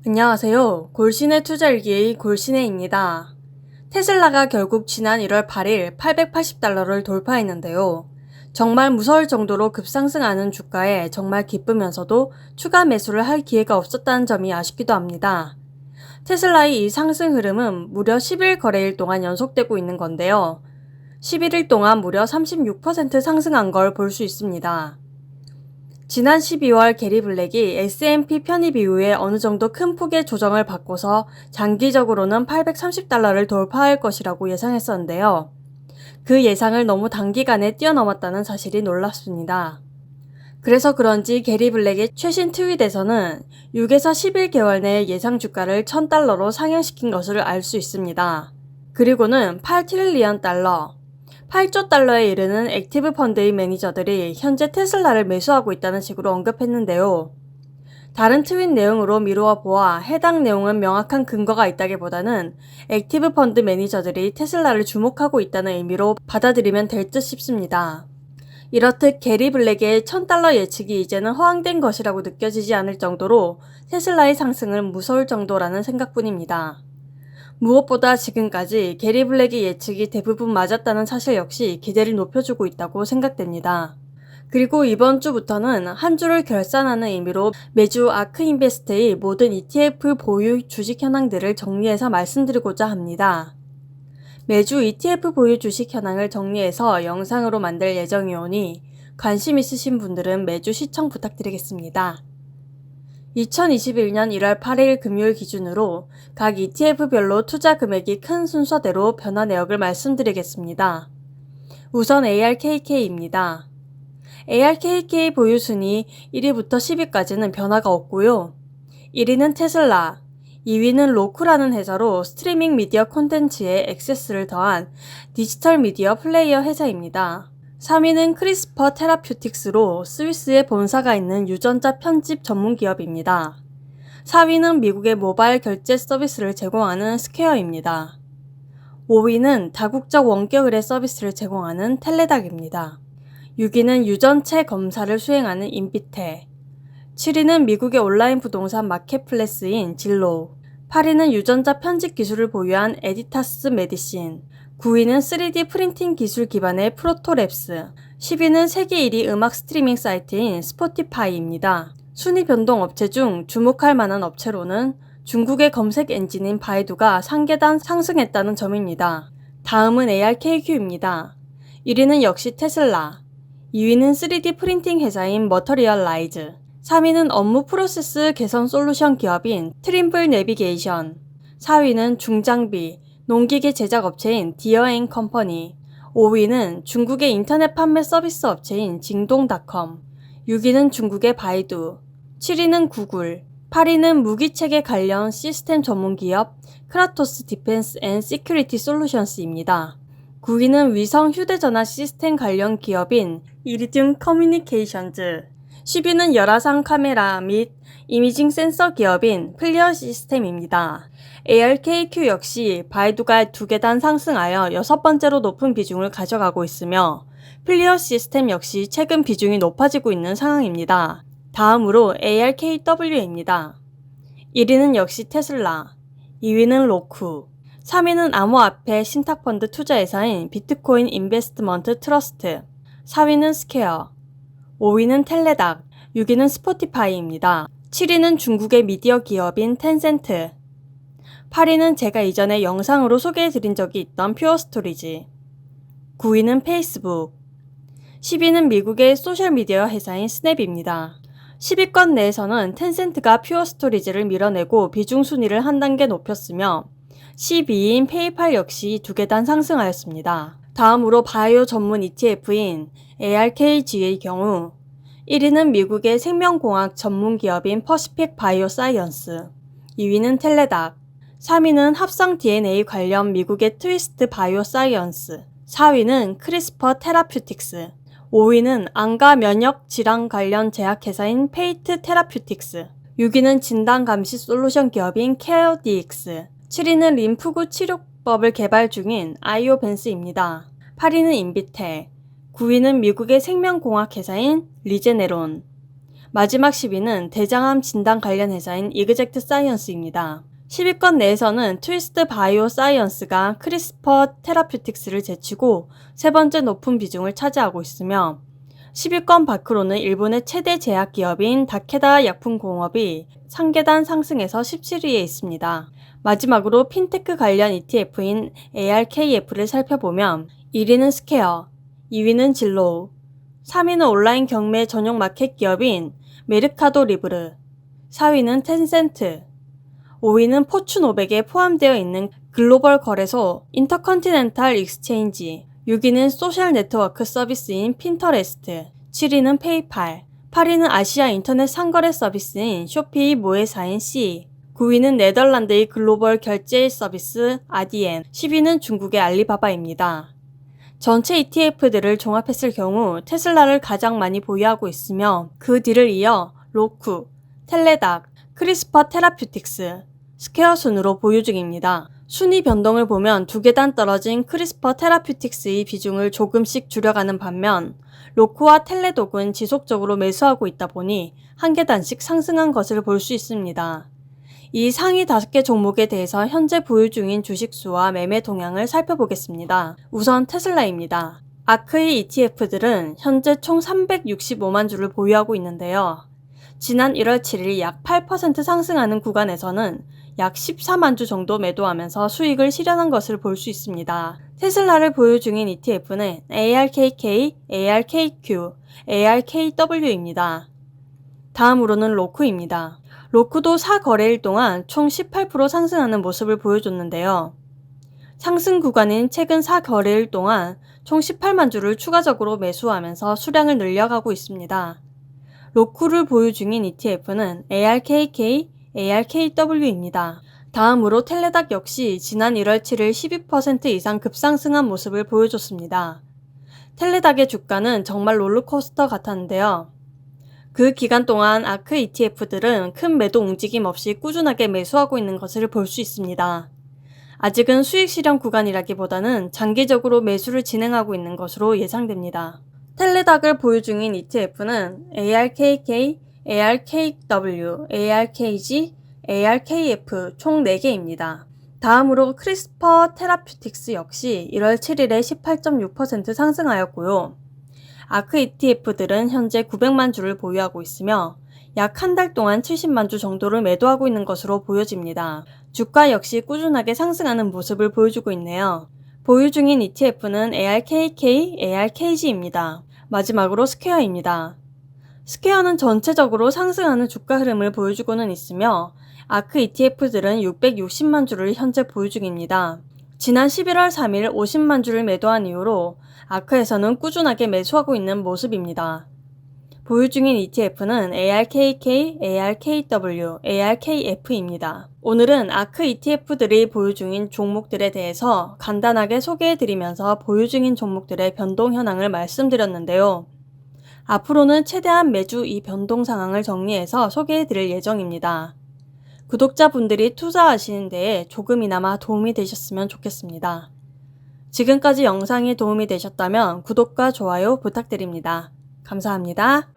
안녕하세요. 골신의 투자일기의 골신혜입니다. 테슬라가 결국 지난 1월 8일 880달러를 돌파했는데요. 정말 무서울 정도로 급상승하는 주가에 정말 기쁘면서도 추가 매수를 할 기회가 없었다는 점이 아쉽기도 합니다. 테슬라의 이 상승 흐름은 무려 10일 거래일 동안 연속되고 있는 건데요. 11일 동안 무려 36% 상승한 걸 볼 수 있습니다. 지난 12월 게리 블랙이 S&P 편입 이후에 어느 정도 큰 폭의 조정을 받고서 장기적으로는 830달러를 돌파할 것이라고 예상했었는데요. 그 예상을 너무 단기간에 뛰어넘었다는 사실이 놀랍습니다. 그래서 그런지 게리 블랙의 최신 트윗에서는 6에서 11개월 내에 예상 주가를 1000달러로 상향시킨 것을 알 수 있습니다. 그리고는 8트릴리언 달러, 8조 달러에 이르는 액티브 펀드의 매니저들이 현재 테슬라를 매수하고 있다는 식으로 언급했는데요. 다른 트윗 내용으로 미루어 보아 해당 내용은 명확한 근거가 있다기보다는 액티브 펀드 매니저들이 테슬라를 주목하고 있다는 의미로 받아들이면 될 듯 싶습니다. 이렇듯 게리 블랙의 1000달러 예측이 이제는 허황된 것이라고 느껴지지 않을 정도로 테슬라의 상승은 무서울 정도라는 생각뿐입니다. 무엇보다 지금까지 게리 블랙의 예측이 대부분 맞았다는 사실 역시 기대를 높여주고 있다고 생각됩니다. 그리고 이번 주부터는 한 주를 결산하는 의미로 매주 아크인베스트의 모든 ETF 보유 주식 현황들을 정리해서 말씀드리고자 합니다. 매주 ETF 보유 주식 현황을 정리해서 영상으로 만들 예정이오니 관심 있으신 분들은 매주 시청 부탁드리겠습니다. 2021년 1월 8일 금요일 기준으로 각 ETF별로 투자 금액이 큰 순서대로 변화 내역을 말씀드리겠습니다. 우선 ARKK입니다. ARKK 보유 순위 1위부터 10위까지는 변화가 없고요. 1위는 테슬라, 2위는 로쿠라는 회사로 스트리밍 미디어 콘텐츠에 액세스를 더한 디지털 미디어 플레이어 회사입니다. 3위는 크리스퍼 테라퓨틱스로 스위스에 본사가 있는 유전자 편집 전문 기업입니다. 4위는 미국의 모바일 결제 서비스를 제공하는 스퀘어입니다. 5위는 다국적 원격 의뢰 서비스를 제공하는 텔레닥입니다. 6위는 유전체 검사를 수행하는 인비테, 7위는 미국의 온라인 부동산 마켓플레스인 진로, 8위는 유전자 편집 기술을 보유한 에디타스 메디신, 9위는 3D 프린팅 기술 기반의 프로토랩스, 10위는 세계 1위 음악 스트리밍 사이트인 스포티파이입니다. 순위 변동 업체 중 주목할 만한 업체로는 중국의 검색 엔진인 바이두가 상계단 상승했다는 점입니다. 다음은 ARKQ입니다. 1위는 역시 테슬라, 2위는 3D 프린팅 회사인 머터리얼라이즈, 3위는 업무 프로세스 개선 솔루션 기업인 트림블 내비게이션, 4위는 중장비, 농기계 제작 업체인 디어앤컴퍼니, 5위는 중국의 인터넷 판매 서비스 업체인 징동닷컴, 6위는 중국의 바이두, 7위는 구글, 8위는 무기체계 관련 시스템 전문기업 크라토스 디펜스 앤 시큐리티 솔루션스입니다. 9위는 위성 휴대전화 시스템 관련 기업인 이리듐 커뮤니케이션즈, 10위는 열화상 카메라 및 이미징 센서 기업인 플리어 시스템입니다. ARKQ 역시 바이두가 2계단 상승하여 6번째로 높은 비중을 가져가고 있으며 플리어 시스템 역시 최근 비중이 높아지고 있는 상황입니다. 다음으로 ARKW입니다. 1위는 역시 테슬라, 2위는 로쿠, 3위는 암호화폐 신탁펀드 투자회사인 비트코인 인베스트먼트 트러스트, 4위는 스퀘어, 5위는 텔레닥, 6위는 스포티파이입니다. 7위는 중국의 미디어 기업인 텐센트, 8위는 제가 이전에 영상으로 소개해드린 적이 있던 퓨어스토리지, 9위는 페이스북, 10위는 미국의 소셜미디어 회사인 스냅입니다. 10위권 내에서는 텐센트가 퓨어스토리지를 밀어내고 비중 순위를 한 단계 높였으며 12위인 페이팔 역시 2계단 상승하였습니다. 다음으로 바이오 전문 ETF인 ARKG의 경우 1위는 미국의 생명공학 전문 기업인 퍼시픽 바이오 사이언스, 2위는 텔레닥, 3위는 합성 DNA 관련 미국의 트위스트 바이오 사이언스, 4위는 크리스퍼 테라퓨틱스, 5위는 안과 면역 질환 관련 제약회사인 페이트 테라퓨틱스, 6위는 진단 감시 솔루션 기업인 케어DX, 7위는 림프구 치료법을 개발 중인 아이오벤스입니다. 8위는 인비테, 9위는 미국의 생명공학 회사인 리제네론, 마지막 10위는 대장암 진단 관련 회사인 이그젝트 사이언스입니다. 10위권 내에서는 트위스트 바이오 사이언스가 크리스퍼 테라퓨틱스를 제치고 세 번째 높은 비중을 차지하고 있으며 10위권 밖으로는 일본의 최대 제약 기업인 다케다 약품공업이 3계단 상승해서 17위에 있습니다. 마지막으로 핀테크 관련 ETF인 ARKF를 살펴보면 1위는 스퀘어, 2위는 진로우, 3위는 온라인 경매 전용 마켓 기업인 메르카도 리브르, 4위는 텐센트, 5위는 포춘 500에 포함되어 있는 글로벌 거래소 인터컨티넨탈 익스체인지, 6위는 소셜 네트워크 서비스인 핀터레스트, 7위는 페이팔, 8위는 아시아 인터넷 상거래 서비스인 쇼피 모회사인 C, 9위는 네덜란드의 글로벌 결제 서비스 아디엔, 10위는 중국의 알리바바입니다. 전체 ETF들을 종합했을 경우 테슬라를 가장 많이 보유하고 있으며 그 뒤를 이어 로쿠, 텔레닥, 크리스퍼 테라퓨틱스, 스퀘어 순으로 보유 중입니다. 순위 변동을 보면 2계단 떨어진 크리스퍼 테라퓨틱스의 비중을 조금씩 줄여가는 반면 로쿠와 텔레독은 지속적으로 매수하고 있다 보니 1계단씩 상승한 것을 볼 수 있습니다. 이 상위 5개 종목에 대해서 현재 보유 중인 주식수와 매매 동향을 살펴보겠습니다. 우선 테슬라입니다. 아크의 ETF들은 현재 총 365만 주를 보유하고 있는데요. 지난 1월 7일 약 8% 상승하는 구간에서는 약 14만 주 정도 매도하면서 수익을 실현한 것을 볼 수 있습니다. 테슬라를 보유 중인 ETF는 ARKK, ARKQ, ARKW입니다. 다음으로는 로쿠입니다. 로쿠도 4거래일 동안 총 18% 상승하는 모습을 보여줬는데요. 상승 구간인 최근 4거래일 동안 총 18만 주를 추가적으로 매수하면서 수량을 늘려가고 있습니다. 로쿠를 보유 중인 ETF는 ARKK, ARKW입니다. 다음으로 텔레닥 역시 지난 1월 7일 12% 이상 급상승한 모습을 보여줬습니다. 텔레닥의 주가는 정말 롤러코스터 같았는데요. 그 기간 동안 아크 ETF들은 큰 매도 움직임 없이 꾸준하게 매수하고 있는 것을 볼 수 있습니다. 아직은 수익 실현 구간이라기보다는 장기적으로 매수를 진행하고 있는 것으로 예상됩니다. 텔레닥을 보유 중인 ETF는 ARKK, ARKW, ARKG, ARKF 총 4개입니다. 다음으로 크리스퍼 테라퓨틱스 역시 1월 7일에 18.6% 상승하였고요. 아크 ETF들은 현재 900만 주를 보유하고 있으며 약 한 달 동안 70만 주 정도를 매도하고 있는 것으로 보여집니다. 주가 역시 꾸준하게 상승하는 모습을 보여주고 있네요. 보유 중인 ETF는 ARKK, ARKG입니다. 마지막으로 스퀘어입니다. 스퀘어는 전체적으로 상승하는 주가 흐름을 보여주고는 있으며 아크 ETF들은 660만 주를 현재 보유 중입니다. 지난 11월 3일 50만 주를 매도한 이후로 아크에서는 꾸준하게 매수하고 있는 모습입니다. 보유 중인 ETF는 ARKK, ARKW, ARKF입니다. 오늘은 아크 ETF들이 보유 중인 종목들에 대해서 간단하게 소개해드리면서 보유 중인 종목들의 변동 현황을 말씀드렸는데요. 앞으로는 최대한 매주 이 변동 상황을 정리해서 소개해드릴 예정입니다. 구독자분들이 투자하시는 데에 조금이나마 도움이 되셨으면 좋겠습니다. 지금까지 영상이 도움이 되셨다면 구독과 좋아요 부탁드립니다. 감사합니다.